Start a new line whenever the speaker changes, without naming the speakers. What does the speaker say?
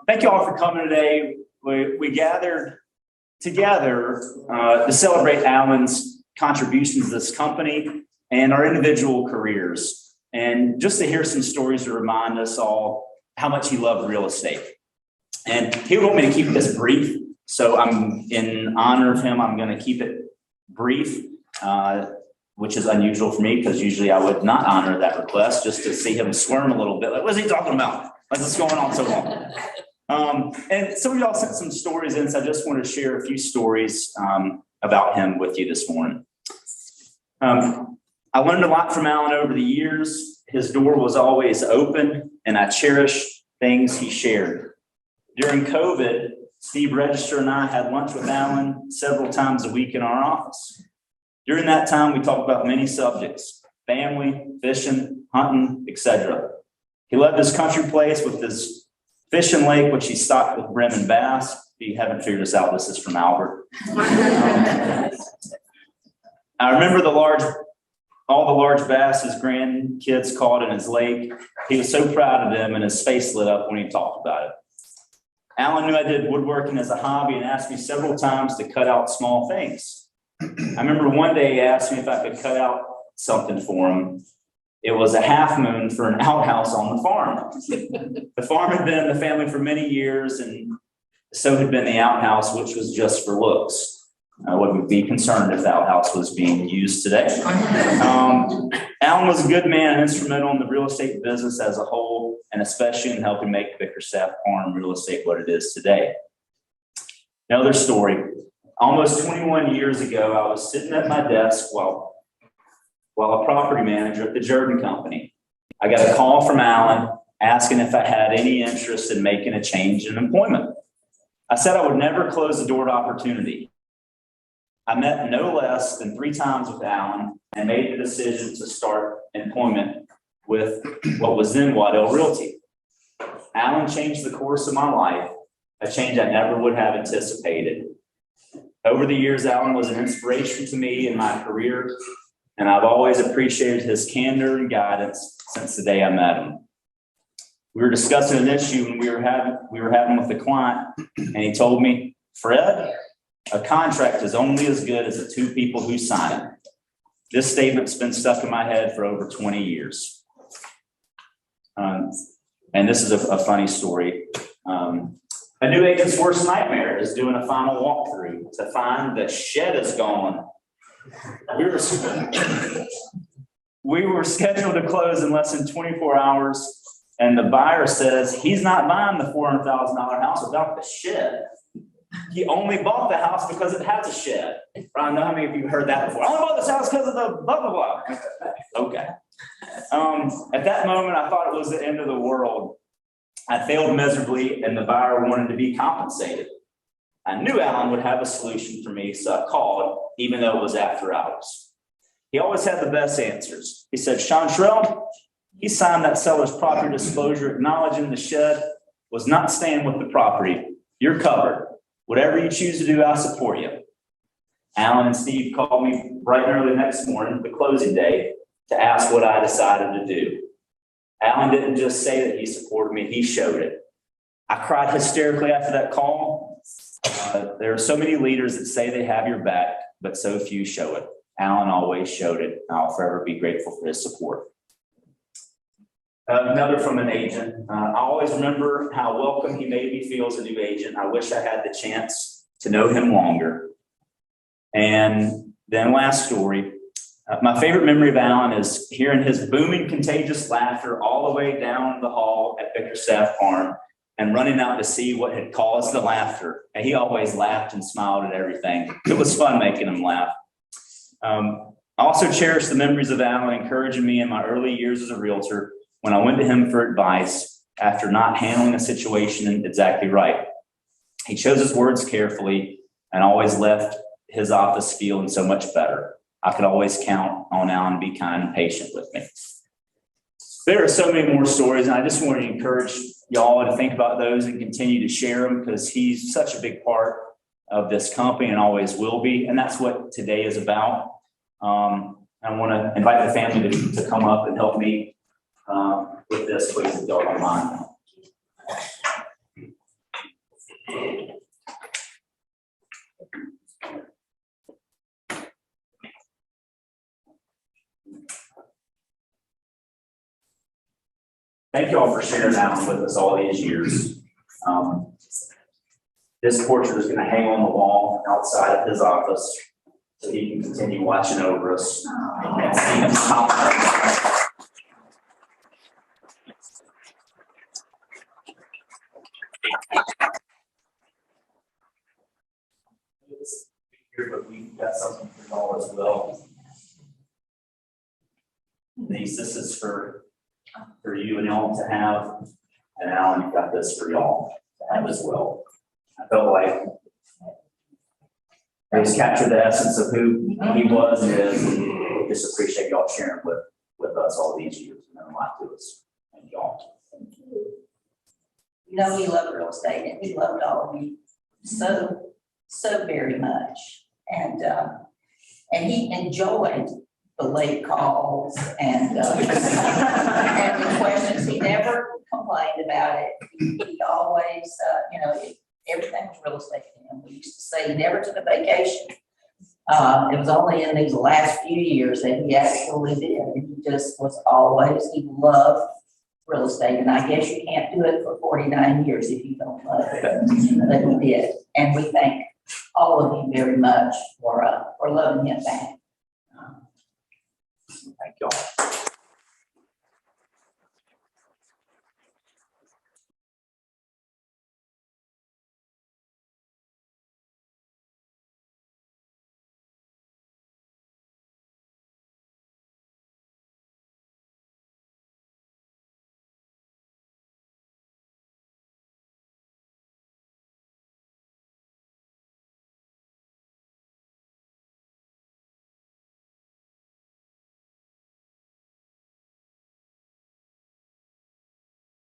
Thank you all for coming today. We gathered together to celebrate Alan's contributions to this company and our individual careers, and just to hear some stories to remind us all how much he loved real estate. And he would want me to keep this brief, so I'm in honor of him. I'm going to keep it brief, which is unusual for me because usually I would not honor that request, just to see him squirm a little bit. Like, what's he talking about? Like, what's going on so long? And some of y'all sent some stories in, so I just want to share a few stories about him with you this morning. I learned a lot from Alan over the years. His door was always open, and I cherish things he shared. During COVID, Steve Register and I had lunch with Alan several times a week in our office. During that time, we talked about many subjects: family, fishing, hunting, etc. He loved his country place with his fishing lake, which he stocked with brim and bass. If you haven't figured this out, this is from Albert. I remember all the large bass his grandkids caught in his lake. He was so proud of them, and his face lit up when he talked about it. Alan knew I did woodworking as a hobby and asked me several times to cut out small things. I remember one day he asked me if I could cut out something for him. It was a half moon for an outhouse on the farm. The farm had been in the family for many years, and so had been the outhouse, which was just for looks. I wouldn't be concerned if the outhouse was being used today. Alan was a good man and instrumental in the real estate business as a whole, and especially in helping make Bickerstaff Parham real estate what it is today. Another story. Almost 21 years ago, I was sitting at my desk while a property manager at the Jordan Company. I got a call from Alan asking if I had any interest in making a change in employment. I said I would never close the door to opportunity. I met no less than 3 times with Alan and made the decision to start employment with what was then Waddell Realty. Alan changed the course of my life, a change I never would have anticipated. Over the years, Alan was an inspiration to me in my career, and I've always appreciated his candor and guidance since the day I met him. We were discussing an issue and we were having with the client, and he told me, "Fred, a contract is only as good as the 2 people who sign it." This statement's been stuck in my head for over 20 years. And this is a funny story. A new agent's worst nightmare is doing a final walkthrough to find the shed is gone. We were scheduled to close in less than 24 hours, and the buyer says he's not buying the $400,000 house without the shed. He only bought the house because it has a shed. I don't know how many of you have heard that before. I only bought this house because of the blah, blah, blah. Okay. At that moment, I thought it was the end of the world. I failed miserably, and the buyer wanted to be compensated. I knew Alan would have a solution for me, so I called, even though it was after hours. He always had the best answers. He said, "Sean Shrell, he signed that seller's property disclosure acknowledging the shed was not staying with the property. You're covered. Whatever you choose to do, I support you." Alan and Steve called me bright and early next morning, the closing day, to ask what I decided to do. Alan didn't just say that he supported me, he showed it. I cried hysterically after that call. There are so many leaders that say they have your back, but so few show it. Alan always showed it, and I'll forever be grateful for his support. Another from an agent. I always remember how welcome he made me feel as a new agent. I wish I had the chance to know him longer. And then last story. My favorite memory of Alan is hearing his booming, contagious laughter all the way down the hall at Bickerstaff Farm and running out to see what had caused the laughter. And he always laughed and smiled at everything. It was fun making him laugh. I also cherish the memories of Alan encouraging me in my early years as a realtor when I went to him for advice after not handling a situation exactly right. He chose his words carefully and always left his office feeling so much better. I could always count on Alan to be kind and patient with me. There are so many more stories, and I just want to encourage y'all to think about those and continue to share them, because he's such a big part of this company and always will be. And that's what today is about. I want to invite the family to come up and help me with this, please, if y'all don't mind. thank you all for sharing that with us all these years. This portrait is going to hang on the wall outside of his office so he can continue watching over us. And seeing us smile. Here, but we got something for y'all as well. This is for you and y'all to have, and Alan, you got this for y'all to have as well. I felt like I just captured the essence of who he was and is, and we just appreciate y'all sharing with us all these years and meant a lot to us. Thank y'all.
Thank you. You know, he loved real estate and he loved all of you so very much. And he enjoyed the late calls and and the questions. He never complained about it. He always, everything was real estate to him. We used to say he never took a vacation. It was only in these last few years that he actually did. And he just was always, he loved real estate. And I guess you can't do it for 49 years if you don't love it, but he did. And we thank all of you very much for loving him back.
Thank y'all.